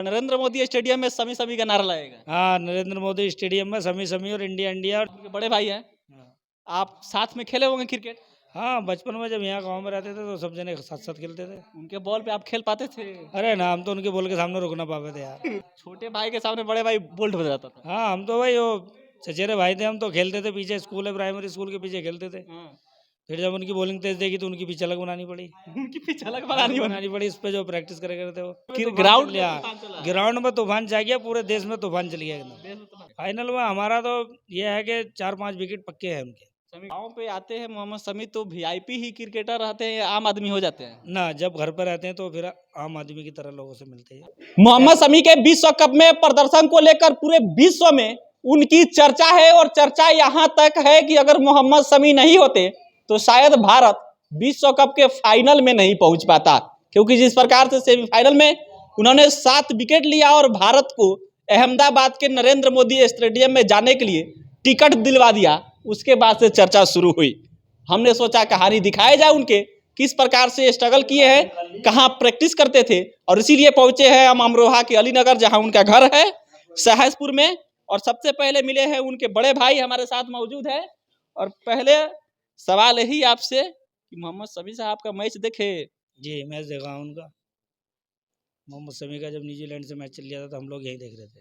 Narendra Modi stadium में समी समी का नारा लगेगा। हाँ, नरेंद्र मोदी स्टेडियम में समी समी और इंडिया इंडिया। और उनके बड़े भाई हैं, आप साथ में खेले होंगे क्रिकेट। हाँ, बचपन में जब यहाँ गांव में रहते थे तो सब जने साथ साथ खेलते थे। उनके बॉल पे आप खेल पाते थे। अरे ना, हम तो उनके बॉल के सामने रुक ना पाते थे यार। छोटे भाई के सामने बड़े भाई बोल्ड हो जाता था। हाँ, हम तो भाई वो चचेरे भाई थे, हम तो खेलते थे पीछे, स्कूल है प्राइमरी स्कूल के पीछे खेलते थे। फिर जब उनकी बॉलिंग तेज देखी तो उनकी पिच अलग बनानी पड़ी। उनकी पिच अलग बनानी पड़ी, इस पे जो प्रैक्टिस करे करते वो ग्राउंड ग्राउंड में तूफान छा गया, पूरे देश में तूफान चल गया एकदम। फाइनल में हमारा तो ये है कि 4-5 विकेट पक्के हैं उनके। गाँव पे आते हैं मोहम्मद शमी तो वीआईपी ही क्रिकेटर रहते हैं या आम आदमी हो जाते हैं। ना, जब घर पर रहते हैं तो फिर आम आदमी की तरह लोगों से मिलते हैं। मोहम्मद शमी के विश्व कप में प्रदर्शन को लेकर पूरे विश्व में उनकी चर्चा है और चर्चा यहाँ तक है कि अगर मोहम्मद शमी नहीं होते तो शायद भारत विश्व कप के फाइनल में नहीं पहुंच पाता, क्योंकि जिस प्रकार से सेमीफाइनल में उन्होंने 7 विकेट लिया और भारत को अहमदाबाद के नरेंद्र मोदी स्टेडियम में जाने के लिए टिकट दिलवा दिया, उसके बाद से चर्चा शुरू हुई। हमने सोचा कहानी दिखाया जाए उनके, किस प्रकार से स्ट्रगल किए हैं, कहाँ प्रैक्टिस करते थे, और इसीलिए पहुंचे हैं हम अमरोहा के अलीनगर जहां उनका घर है सहसपुर में। और सबसे पहले मिले हैं उनके बड़े भाई हमारे साथ मौजूद है। और पहले सवाल यही आपसे कि मोहम्मद शमी साहब का मैच देखे। जी, मैच देखा उनका। मोहम्मद शमी का जब न्यूजीलैंड से मैच चल गया था तो हम लोग यहीं देख रहे थे।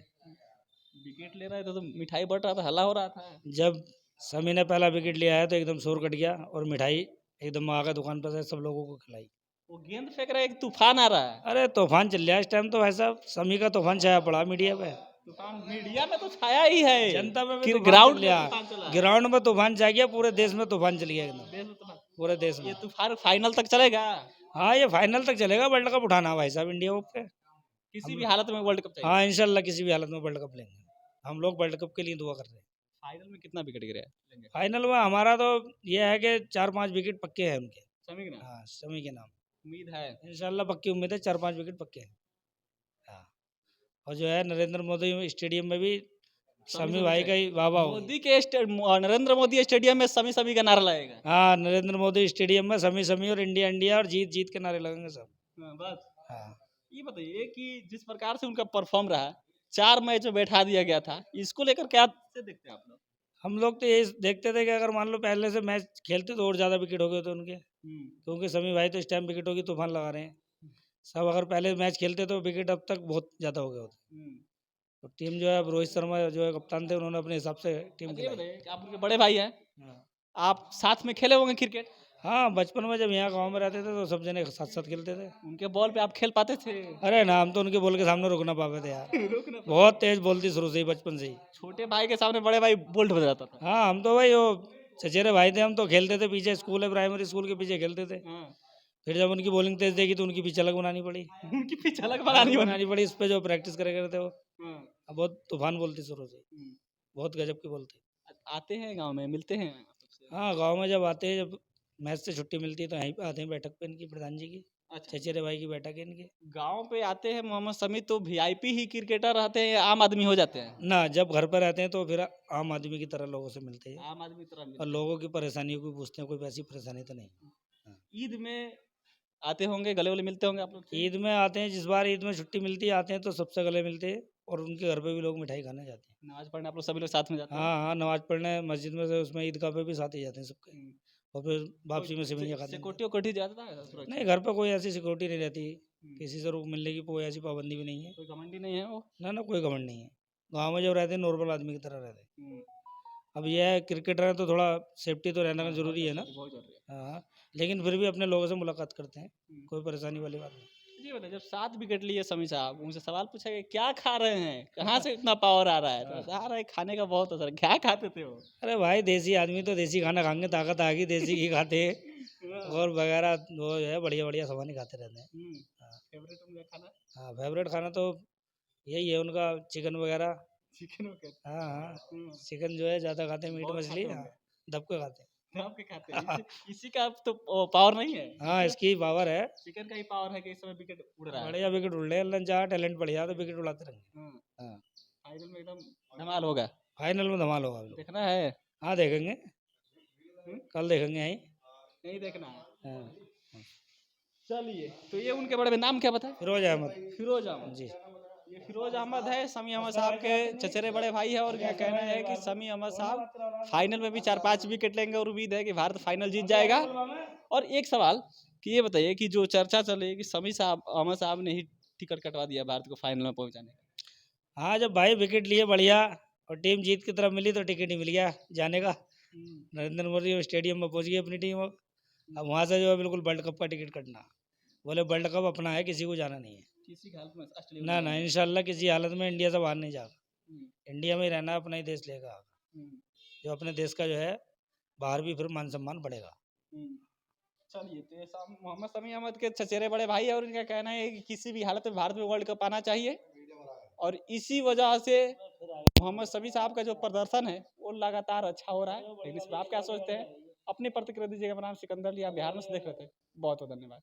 विकेट ले रहे थे तो मिठाई बट रहा था, हल्ला हो रहा था। जब शमी ने पहला विकेट लिया है तो एकदम शोर कट गया और मिठाई एकदम आगे दुकान पर से सब लोगों को खिलाई। वो गेंद फेंक रहे, एक तूफान आ रहा है। अरे तूफान चल रहा है इस टाइम तो भाई साहब, शमी का तूफान छाया पड़ा मीडिया पे। तूफान मीडिया में तो छाया ही है, जनता में भी ग्राउंड में तूफान छा गया, पूरे देश में तूफान चल गया एकदम, पूरे देश में। ये तूफान फाइनल तक चलेगा। हाँ, ये फाइनल तक चलेगा, वर्ल्ड कप उठाना भाई साहब इंडिया को पे। किसी भी हालत में वर्ल्ड कप चाहिए। हाँ, इंशाल्लाह किसी भी हालत में वर्ल्ड कप लेंगे। हम लोग वर्ल्ड कप के लिए दुआ कर रहे हैं। फाइनल में कितना विकेट गिरा है? फाइनल में हमारा तो ये है कि 4-5 विकेट पक्के हैं उनके। शमी के नाम? हाँ, शमी के नाम उम्मीद है इंशाल्लाह, पक्की उम्मीद है, 4-5 विकेट पक्के हैं। हाँ, और जो है नरेंद्र मोदी स्टेडियम में भी शमी भाई का ही वाह मोदी के नरेंद्र मोदी स्टेडियम में समी समी का नारा लगेगा। हाँ, नरेंद्र मोदी स्टेडियम में समी समी और इंडिया इंडिया और जीत जीत के नारे लगेंगे सब। बस हाँ, ये बताइए कि जिस प्रकार से उनका परफॉर्म रहा, 4 मैच में बैठा दिया गया था, इसको लेकर क्या से देखते हैं आप लोग? हम लोग तो ये देखते थे कि अगर मान लो पहले से मैच खेलते तो और ज़्यादा विकेट हो गए थे उनके, क्योंकि समी भाई तो इस टाइम विकेटों की तूफान लगा रहे हैं। सब अगर पहले मैच खेलते तो विकेट अब तक बहुत ज़्यादा हो गए होते। तो टीम जो है, अब रोहित शर्मा जो है कप्तान थे, उन्होंने अपने हिसाब से टीम अच्छा, ये खिलाई। बताइए कि आप उनके बड़े भाई हैं, हाँ। आप साथ में खेले होंगे क्रिकेट। हाँ, बचपन में जब यहाँ गांव में रहते थे तो सब जने साथ साथ खेलते थे। उनके बॉल पे आप खेल पाते थे। अरे ना, हम तो उनके बॉल के सामने रुक ना पाते थे यार। बहुत तेज बॉल थी शुरू से ही, बचपन से ही। छोटे भाई के सामने बड़े भाई बोल्ड हो जाता था। हाँ, हम तो भाई वो चचेरे भाई थे, हम तो खेलते थे पीछे, स्कूल है प्राइमरी स्कूल के पीछे खेलते थे। फिर जब उनकी बॉलिंग तेज देखी तो उनकी पिच अलग बनानी पड़ी। उनकी पिच अलग बनानी पड़ी, इस पे जो प्रैक्टिस करे करते वो। हाँ। बहुत तूफान बोलती शुरू से, बहुत गजब की बोलती। आते हैं गांव में, मिलते हैं आपसे? हाँ, गांव में जब आते हैं, जब मैच से छुट्टी मिलती है तो यहीं पे आते हैं बैठक पे इनकी, प्रधान जी की। अच्छा, चचेरे भाई की बैठक है इनकी। गांव पे आते हैं मोहम्मद शमी तो वीआईपी ही क्रिकेटर रहते हैं या आम आदमी हो जाते हैं? ना, जब घर पर रहते हैं तो फिर आम आदमी की तरह लोगों से मिलते हैं आम आदमी तरह और लोगों की परेशानियों को पूछते हैं, कोई वैसी परेशानी तो नहीं। ईद में आते होंगे, गले वाले मिलते होंगे आप लोग से? ईद में आते हैं, जिस बार ईद में छुट्टी मिलती है आते हैं तो सबसे गले मिलते हैं, और उनके घर पे भी लोग मिठाई खाने जाते हैं। नमाज पढ़ने आप लोग सभी लोग साथ में जाते हैं? हाँ हाँ, नमाज पढ़ने मस्जिद में से, उसमें ईदगाह पे भी साथ ही जाते हैं सबके। और फिर वापसी में सेवइयाँ खाते हैं। सिक्योरिटी उक्योरिटी जाता है सुरक्षा? नहीं, घर पे कोई ऐसी सिक्योरिटी नहीं रहती, किसी से रुक मिलने की कोई ऐसी पाबंदी भी नहीं है। कोई घमंडी नहीं है वो? ना, कोई घमंड नहीं है। गाँव में जब रहते हैं नॉर्मल आदमी की तरह रहते हैं। अब यह है, क्रिकेटर है तो थोड़ा सेफ्टी तो रहना जरूरी है ना। बहुत जरूरी है। हाँ, लेकिन फिर भी अपने लोगों से मुलाकात करते हैं, कोई परेशानी वाली बात नहीं। जी बताइए, जब 7 विकेट लिए शमी साहब, उनसे सवाल पूछा कि क्या खा रहे हैं, कहाँ से इतना पावर आ रहा है, तो बता रहे खाने का बहुत असर। क्या खाते थे वो? अरे भाई, देसी आदमी तो देसी खाना खाएंगे, ताकत आ गई, देसी घी खाते हैं और वगैरह, वो जो है बढ़िया बढ़िया सामान ही खाते रहते हैं। फेवरेट उनका खाना? हाँ, फेवरेट खाना तो यही है उनका, चिकन वगैरह। चिकन वगैरह? हाँ हाँ, चिकन जो है ज़्यादा खाते हैं, मीट मछली दब के खाते हैं। आपके खाते हैं? इसी का तो पावर नहीं है? हाँ, इसकी पावर है, चिकन का ही पावर है कि इस समय विकेट उड़ रहा है। बढ़िया विकेट उड़ रहे हैं, अल्लाह ने चाहा टैलेंट बढ़ जाए तो विकेट उड़ाते रहेंगे। हाँ, फाइनल में एकदम धमाल होगा। फाइनल में धमाल होगा अभी। देखना है? हाँ, देखेंगे, कल देखेंगे यहीं। नहीं देखना है? हाँ। चलिए, तो ये उनके बड़े में नाम क्या बताए? फिरोज अहमद। फिरोज अहमद जी। ये फिरोज अहमद है, शमी अहमद साहब के चचेरे बड़े भाई है, और क्या कहना है कि शमी अहमद साहब फाइनल में भी 4-5 विकेट लेंगे और उम्मीद है कि भारत फाइनल जीत जाएगा। और एक सवाल कि ये बताइए कि जो चर्चा चल रही है कि शमी साहब अहमद साहब ने ही टिकट कटवा दिया भारत को फाइनल में पहुंचाने का। हाँ, जब भाई विकेट लिए बढ़िया और टीम जीत की तरफ मिली तो टिकट ही मिल गया जाने का। नरेंद्र मोदी स्टेडियम में पहुंच गई अपनी टीम। अब वहाँ से जो है बिल्कुल वर्ल्ड कप का टिकट कटना, बोले वर्ल्ड कप अपना है, किसी को जाना नहीं है। किसी हालत में ऑस्ट्रेलिया ना ना, इंशाल्लाह किसी हालत में इंडिया से बाहर नहीं जाएगा। इंडिया में ही रहना, अपना ही देश लेगा। जो अपने देश का जो है बाहर भी फिर मान सम्मान बढ़ेगा। चलिए, तो ये मोहम्मद शमी अहमद के चचेरे बड़े भाई है, और इनका कहना है कि किसी भी हालत में भारत में वर्ल्ड कप आना चाहिए, और इसी वजह से मोहम्मद शमी साहब का जो प्रदर्शन है वो लगातार अच्छा हो रहा है। लेकिन इस पर आप क्या सोचते हैं? अपनी प्रतिक्रिया दीजिएगा। मेरा नाम सिकंदर लिया, बिहार में से देख रहे थे। बहुत बहुत धन्यवाद।